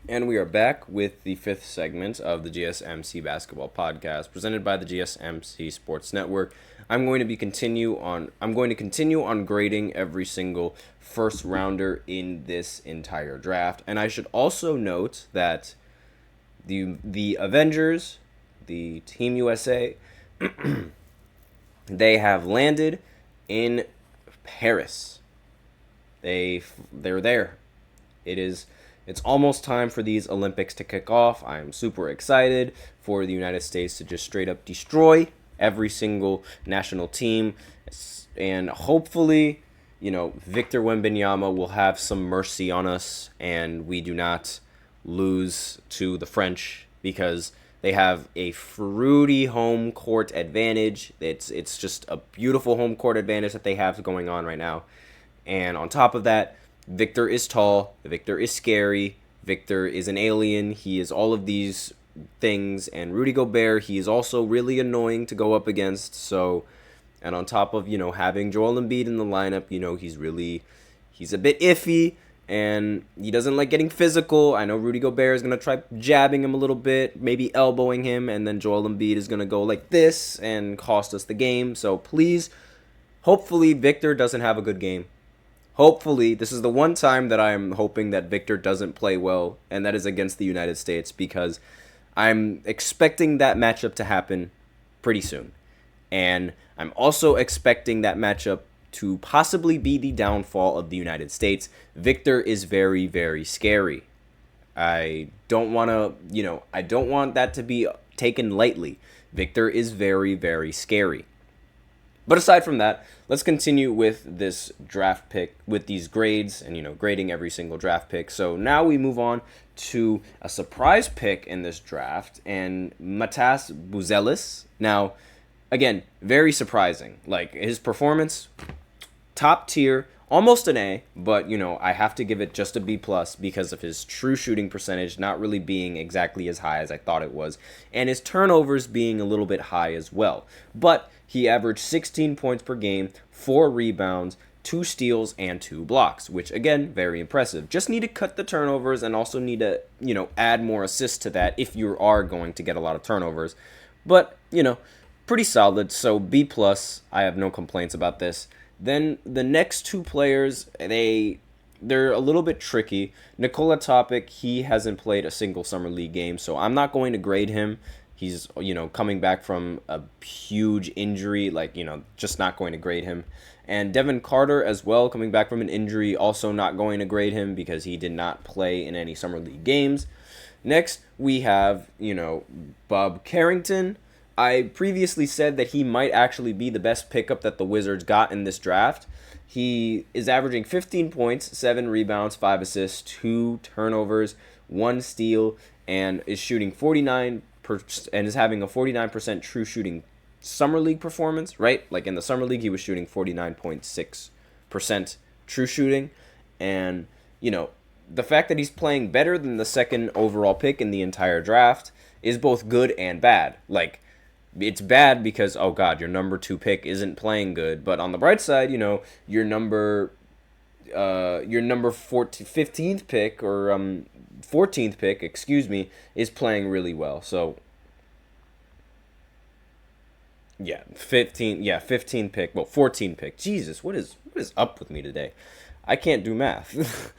And we are back with the fifth segment of the GSMC Basketball Podcast, presented by the GSMC Sports Network. I'm going to continue on grading every single first rounder in this entire draft. And I should also note that the Avengers, the Team USA, they have landed in Paris. They're there. It's almost time for these Olympics to kick off. I'm super excited for the United States to just straight up destroy every single national team. And hopefully, Victor Wembanyama will have some mercy on us and we do not lose to the French because they have a fruity home court advantage. It's just a beautiful home court advantage that they have going on right now. And on top of that, Victor is tall, Victor is scary, Victor is an alien, he is all of these things, and Rudy Gobert, he is also really annoying to go up against, and on top of, having Joel Embiid in the lineup, he's a bit iffy, and he doesn't like getting physical. I know Rudy Gobert is going to try jabbing him a little bit, maybe elbowing him, and then Joel Embiid is going to go like this and cost us the game, so please, hopefully Victor doesn't have a good game. Hopefully, this is the one time that I'm hoping that Victor doesn't play well, and that is against the United States, because I'm expecting that matchup to happen pretty soon. And I'm also expecting that matchup to possibly be the downfall of the United States. Victor is very, very scary. I don't want that to be taken lightly. Victor is very, very scary. But aside from that, let's continue with this draft pick, with these grades and, grading every single draft pick. So now we move on to a surprise pick in this draft, and Matas Buzelis. Now, again, very surprising. Like, his performance, top tier, almost an A, but, I have to give it just a B+ because of his true shooting percentage not really being exactly as high as I thought it was, and his turnovers being a little bit high as well. But he averaged 16 points per game, 4 rebounds, 2 steals, and 2 blocks, which, again, very impressive. Just need to cut the turnovers and also need to, add more assists to that if you are going to get a lot of turnovers. But, pretty solid, so B+. I have no complaints about this. Then the next two players, they're a little bit tricky. Nikola Topic, he hasn't played a single Summer League game, so I'm not going to grade him. He's, coming back from a huge injury, just not going to grade him. And Devin Carter as well, coming back from an injury, also not going to grade him because he did not play in any Summer League games. Next, we have, Bob Carrington. I previously said that he might actually be the best pickup that the Wizards got in this draft. He is averaging 15 points, 7 rebounds, 5 assists, 2 turnovers, 1 steal, and is shooting 49% and is having a 49% true shooting Summer League performance, right? Like in the Summer League, he was shooting 49.6% true shooting. And, the fact that he's playing better than the second overall pick in the entire draft is both good and bad. Like, it's bad because, oh God, your number 2 pick isn't playing good. But on the bright side, your number 15th pick or 14th pick, is playing really well. So, 15 pick, 14 pick. Jesus, what is up with me today? I can't do math.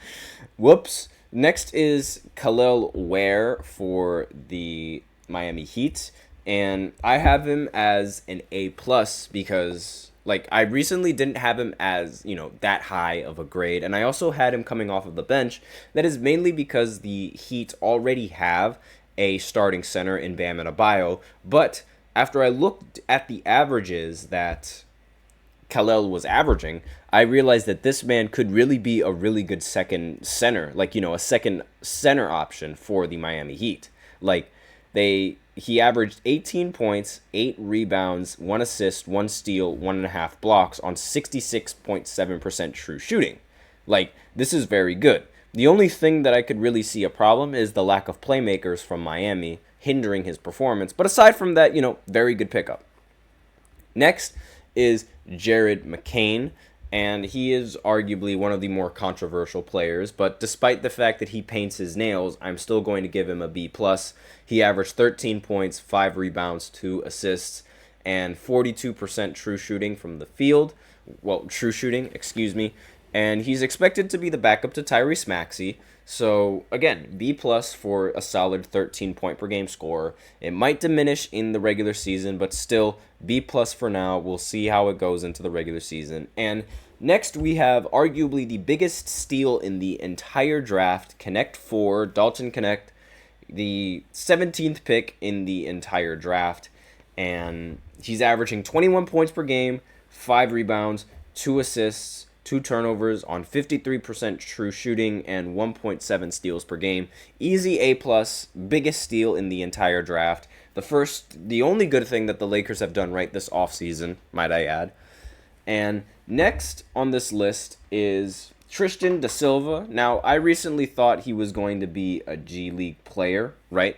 Whoops. Next is Khalil Ware for the Miami Heat, and I have him as an A+ because I recently didn't have him as, that high of a grade, and I also had him coming off of the bench. That is mainly because the Heat already have a starting center in Bam Adebayo, but after I looked at the averages that Khalil was averaging, I realized that this man could really be a really good second center, a second center option for the Miami Heat. He averaged 18 points, 8 rebounds, 1 assist, 1 steal, 1.5 blocks on 66.7% true shooting. This is very good. The only thing that I could really see a problem is the lack of playmakers from Miami hindering his performance. But aside from that, very good pickup. Next is Jared McCain. and he is arguably one of the more controversial players. But despite the fact that he paints his nails, I'm still going to give him a B plus. He averaged 13 points, 5 rebounds, 2 assists, and 42% true shooting from the field. Well, true shooting, excuse me. And he's expected to be the backup to Tyrese Maxey. So again, B plus for a solid 13 point per game scorer. It might diminish in the regular season, but still B plus for now. We'll see how it goes into the regular season. And next we have arguably the biggest steal in the entire draft, Connect 4, Dalton Connect, the 17th pick in the entire draft. And he's averaging 21 points per game, 5 rebounds, 2 assists, 2 turnovers on 53% true shooting, and 1.7 steals per game. Easy A+, biggest steal in the entire draft. The only good thing that the Lakers have done right this offseason, might I add. And next on this list is Tristan da Silva. Now, I recently thought he was going to be a G League player, right?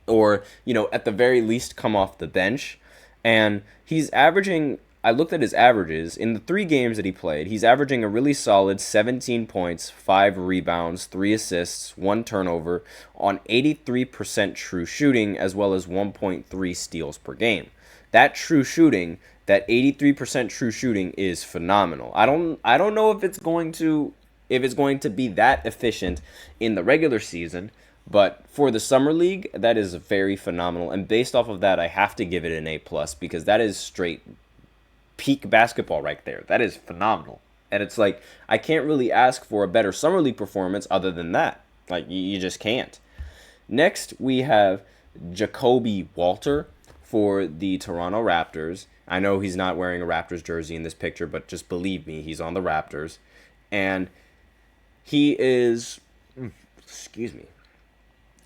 Or, at the very least come off the bench. And he's averaging, I looked at his averages. In the 3 games that he played, he's averaging a really solid 17 points, 5 rebounds, 3 assists, 1 turnover on 83% true shooting, as well as 1.3 steals per game. That true shooting, that 83% true shooting is phenomenal. I don't know if it's going to be that efficient in the regular season, but for the summer league, that is very phenomenal. And based off of that, I have to give it an A+, because that is straight peak basketball right there. That is phenomenal. And it's like, I can't really ask for a better summer league performance other than that. Like, you just can't. Next, we have Jacoby Walter for the Toronto Raptors. I know he's not wearing a Raptors jersey in this picture, but just believe me, he's on the Raptors. And he is,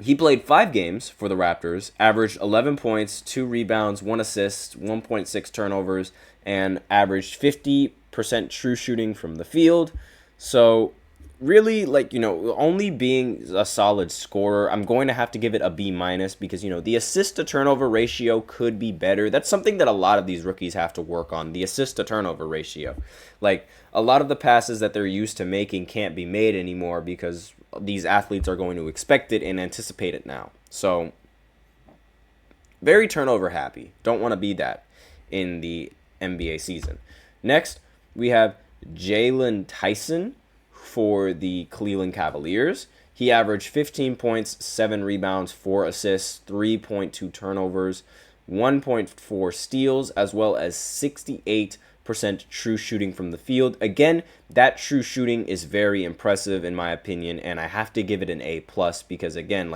he played 5 games for the Raptors, averaged 11 points, 2 rebounds, 1 assist, 1.6 turnovers, and averaged 50% true shooting from the field. So really, only being a solid scorer, I'm going to have to give it a B minus, because, the assist to turnover ratio could be better. That's something that a lot of these rookies have to work on, the assist to turnover ratio. Like, a lot of the passes that they're used to making can't be made anymore because these athletes are going to expect it and anticipate it now. So, very turnover happy. Don't want to be that in the NBA season. Next, we have Jalen Tyson for the Cleveland Cavaliers. He averaged 15 points, 7 rebounds, 4 assists, 3.2 turnovers, 1.4 steals, as well as 68% true shooting from the field. Again, that true shooting is very impressive in my opinion, and I have to give it an A+, because again,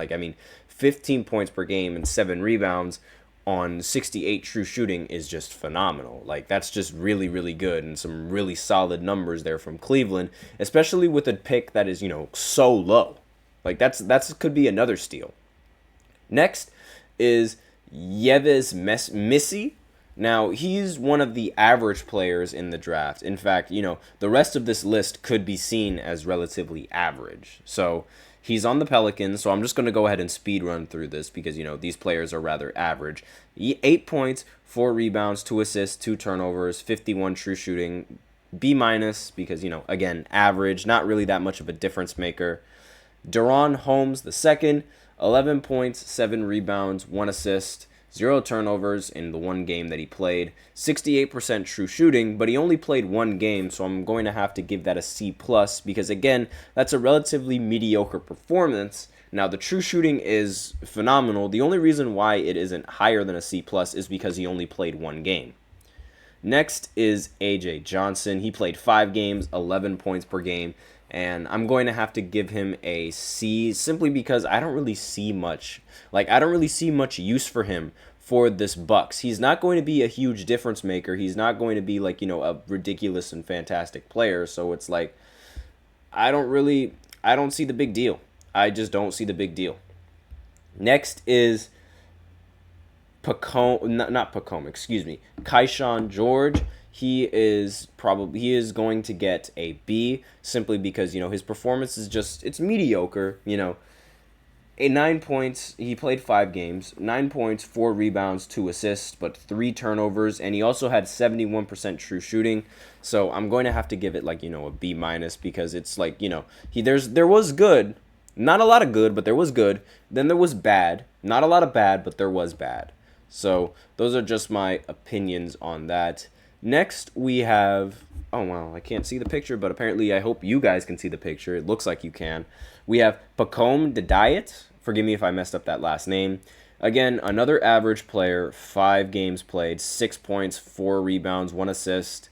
15 points per game and 7 rebounds on 68 true shooting is just phenomenal. Like, that's just really, really good, and some really solid numbers there from Cleveland, especially with a pick that is, so low. Like, that's could be another steal. Next is Yves Missy. Now, he's one of the average players in the draft. In fact, the rest of this list could be seen as relatively average. So, he's on the Pelicans, so I'm just going to go ahead and speed run through this because, these players are rather average. 8 points, 4 rebounds, 2 assists, 2 turnovers, 51 true shooting, B minus because, again, average, not really that much of a difference maker. Deron Holmes II, 11 points, 7 rebounds, 1 assist, 0 turnovers in the 1 game that he played. 68% true shooting, but he only played 1 game, so I'm going to have to give that a C+, because again, that's a relatively mediocre performance. Now, the true shooting is phenomenal. The only reason why it isn't higher than a C+ is because he only played 1 game. Next is AJ Johnson. He played 5 games, 11 points per game, and I'm going to have to give him a C simply because I don't really see much. I don't really see much use for him for this Bucks. He's not going to be a huge difference maker. He's not going to be a ridiculous and fantastic player. So it's I don't see the big deal. I just don't see the big deal. Next is Kaishan George. He is going to get a B simply because, his performance is it's mediocre, 9 points. He played 5 games. 9 points, 4 rebounds, 2 assists, but 3 turnovers, and he also had 71% true shooting. So I'm going to have to give it like a B minus because it's like there was good, not a lot of good, but there was good. Then there was bad, not a lot of bad, but there was bad. So those are just my opinions on that. Next we have. Oh, well, I can't see the picture, but apparently I hope you guys can see the picture. It looks like you can. We have Pacome Diet. Forgive me if I messed up that last name. Again, another average player, 5 games played, 6 points, 4 rebounds, 1 assist,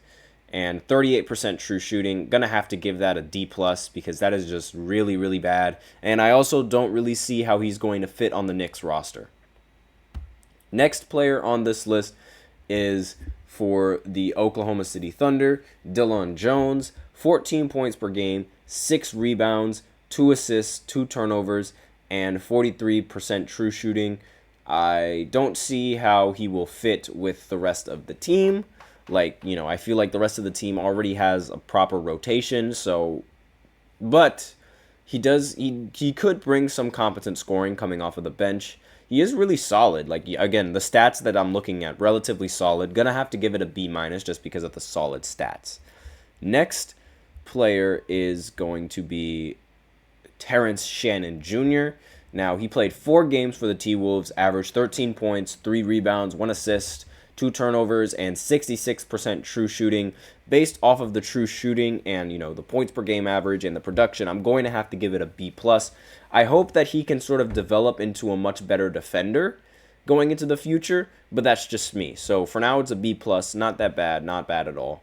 and 38% true shooting. Gonna have to give that a D plus because that is just really, really bad. And I also don't really see how he's going to fit on the Knicks roster. Next player on this list is for the Oklahoma City Thunder, Dillon Jones, 14 points per game, 6 rebounds, 2 assists, 2 turnovers, and 43% true shooting. I don't see how he will fit with the rest of the team. I feel like the rest of the team already has a proper rotation, but he could bring some competent scoring coming off of the bench. He is really solid. Again, the stats that I'm looking at, relatively solid. Gonna have to give it a B minus just because of the solid stats. Next player is going to be Terrence Shannon Jr. Now, he played 4 games for the T-Wolves, averaged 13 points, 3 rebounds, 1 assist, 2 turnovers, and 66% true shooting. Based off of the true shooting and, the points per game average and the production, I'm going to have to give it a B+. I hope that he can sort of develop into a much better defender going into the future, but that's just me. So for now, it's a B+, not that bad, not bad at all.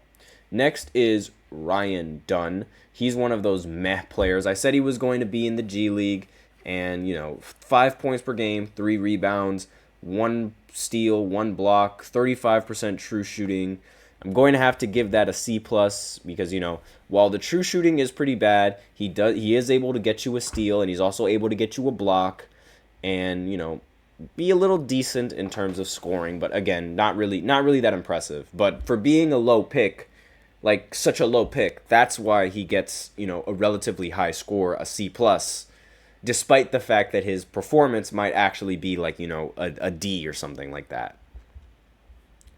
Next is Ryan Dunn. He's one of those meh players. I said he was going to be in the G League, and 5 points per game, 3 rebounds, 1 steal, 1 block, 35% true shooting. I'm going to have to give that a C plus because while the true shooting is pretty bad, he is able to get you a steal, and he's also able to get you a block, and be a little decent in terms of scoring. But again, not really that impressive. But for being a low pick, like such a low pick, that's why he gets a relatively high score, a C plus, despite the fact that his performance might actually be like a D or something like that.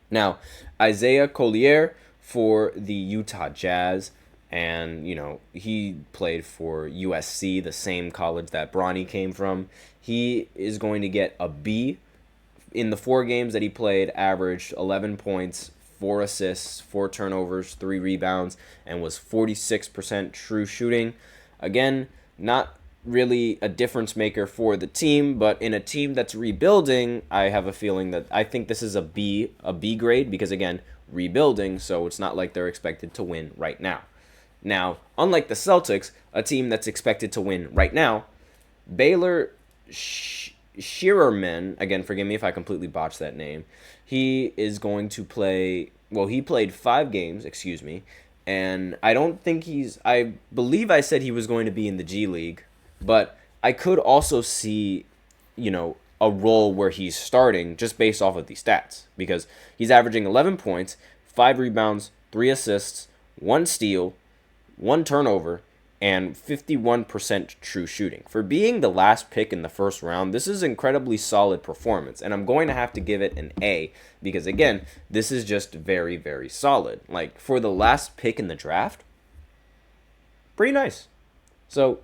Now, Isaiah Collier for the Utah Jazz, and he played for USC, the same college that Bronny came from. He is going to get a B. In the 4 games that he played, averaged 11 points, 4 assists, 4 turnovers, 3 rebounds, and was 46% true shooting. Again, not really a difference maker for the team, but in a team that's rebuilding, I have a feeling that I think this is a B grade because again, rebuilding, so it's not like they're expected to win right now. Now, unlike the Celtics, a team that's expected to win right now, Baylor Shearerman, again, forgive me if I completely botched that name. He is going to play, he played 5 games, and I believe I said he was going to be in the G League, but I could also see, a role where he's starting just based off of these stats because he's averaging 11 points, 5 rebounds, 3 assists, 1 steal, 1 turnover, and 51% true shooting. For being the last pick in the first round, this is incredibly solid performance, and I'm going to have to give it an A because, again, this is just very, very solid. Like, for the last pick in the draft, pretty nice. So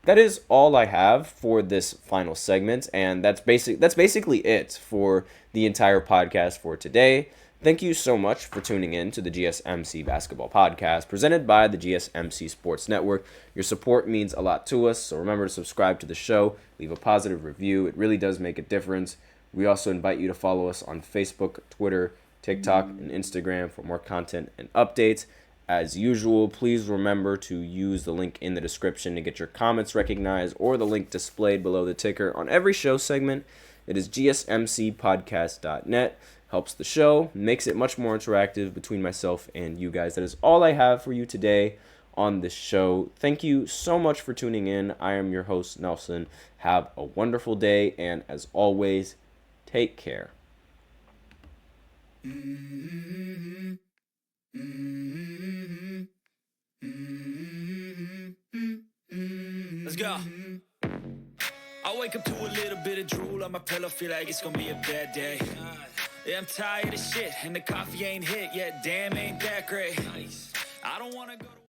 that is all I have for this final segment, and that's basically it for the entire podcast for today. Thank you so much for tuning in to the GSMC Basketball Podcast presented by the GSMC Sports Network. Your support means a lot to us, so remember to subscribe to the show, leave a positive review. It really does make a difference. We also invite you to follow us on Facebook, Twitter, TikTok, and Instagram for more content and updates. As usual, please remember to use the link in the description to get your comments recognized or the link displayed below the ticker on every show segment. It is gsmcpodcast.net. Helps the show, makes it much more interactive between myself and you guys. That is all I have for you today on this show. Thank you so much for tuning in. I am your host, Nelson. Have a wonderful day, and as always, take care. Let's go. I wake up to a little bit of drool on my pillow, feel like it's gonna be a bad day. Yeah, I'm tired of shit, and the coffee ain't hit yet, damn, ain't that great. I don't wanna go to